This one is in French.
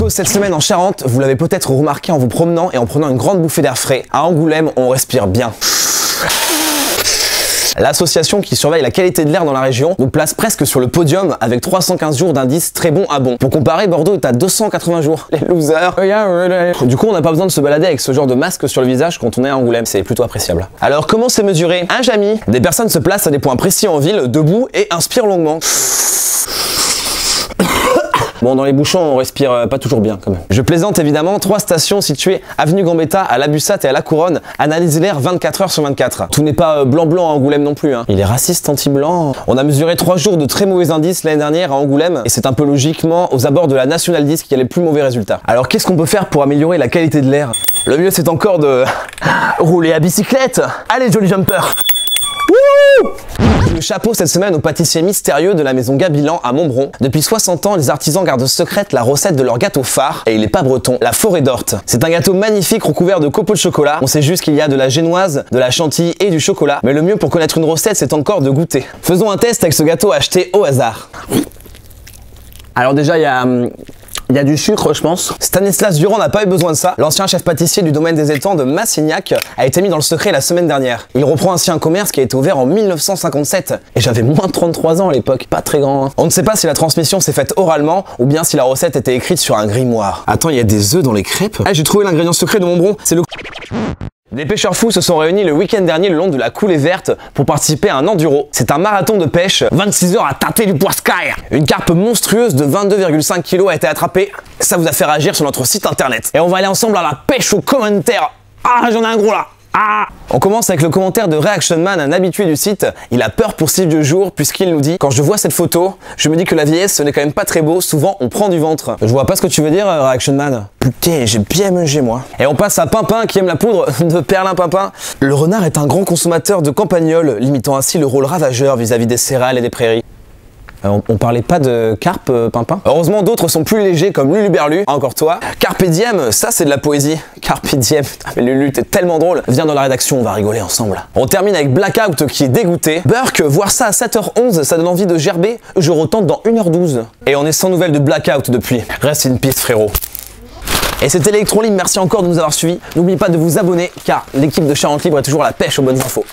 Cette semaine en Charente, vous l'avez peut-être remarqué en vous promenant et en prenant une grande bouffée d'air frais. À Angoulême, on respire bien. L'association qui surveille la qualité de l'air dans la région nous place presque sur le podium avec 315 jours d'indice très bon à bon. Pour comparer, Bordeaux est à 280 jours. Les losers. Du coup, on n'a pas besoin de se balader avec ce genre de masque sur le visage quand on est à Angoulême. C'est plutôt appréciable. Alors, comment c'est mesuré? Un Jamy. Des personnes se placent à des points précis en ville, debout et inspirent longuement. Bon, dans les bouchons, on respire pas toujours bien quand même. Je plaisante évidemment, 3 stations situées avenue Gambetta, à la Bussate et à la Couronne analysent l'air 24 heures sur 24. Tout n'est pas blanc-blanc à Angoulême non plus, hein. Il est raciste anti-blanc. On a mesuré 3 jours de très mauvais indices l'année dernière à Angoulême et c'est un peu logiquement aux abords de la National 10 qui a les plus mauvais résultats. Alors qu'est-ce qu'on peut faire pour améliorer la qualité de l'air? Le mieux c'est encore de rouler à bicyclette. Allez, joli jumper. Le chapeau cette semaine au pâtissier mystérieux de la maison Gabilan à Montbron. Depuis 60 ans, les artisans gardent secrète la recette de leur gâteau phare, et il est pas breton, la forêt d'Orte. C'est un gâteau magnifique recouvert de copeaux de chocolat. On sait juste qu'il y a de la génoise, de la chantilly et du chocolat, mais le mieux pour connaître une recette, c'est encore de goûter. Faisons un test avec ce gâteau acheté au hasard. Alors déjà, il y a du sucre, je pense. Stanislas Durand n'a pas eu besoin de ça. L'ancien chef pâtissier du domaine des étangs de Massignac a été mis dans le secret la semaine dernière. Il reprend ainsi un commerce qui a été ouvert en 1957. Et j'avais moins de 33 ans à l'époque, pas très grand, hein. On ne sait pas si la transmission s'est faite oralement ou bien si la recette était écrite sur un grimoire. Attends, il y a des œufs dans les crêpes? Ah, j'ai trouvé l'ingrédient secret de Montbron, c'est le... Des pêcheurs fous se sont réunis le week-end dernier le long de la coulée verte pour participer à un enduro. C'est un marathon de pêche, 26 heures à tâter du poiscaille. Une carpe monstrueuse de 22,5 kg a été attrapée. Ça vous a fait réagir sur notre site internet. Et on va aller ensemble à la pêche aux commentaires. Ah, j'en ai un gros là. Ah. On commence avec le commentaire de Reaction Man, un habitué du site. Il a peur pour ses vieux jours puisqu'il nous dit: quand je vois cette photo, je me dis que la vieillesse ce n'est quand même pas très beau, souvent on prend du ventre. Je vois pas ce que tu veux dire, Reaction Man. Putain, j'ai bien mangé moi. Et on passe à Pimpin qui aime la poudre de Perlimpinpin. Le renard est un grand consommateur de campagnols, limitant ainsi le rôle ravageur vis-à-vis des céréales et des prairies. On parlait pas de carpe, Pimpin? Heureusement, d'autres sont plus légers comme Luluberlu. Encore toi. Carpe diem, ça c'est de la poésie. Carpe diem. Putain, mais Lulu, t'es tellement drôle. Viens dans la rédaction, on va rigoler ensemble. On termine avec Blackout qui est dégoûté. Burke, voir ça à 7h11, ça donne envie de gerber. Je retente dans 1h12. Et on est sans nouvelles de Blackout depuis. Reste une piste, frérot. Et c'était Electron Libre, merci encore de nous avoir suivis. N'oubliez pas de vous abonner car l'équipe de Charente Libre est toujours à la pêche aux bonnes infos.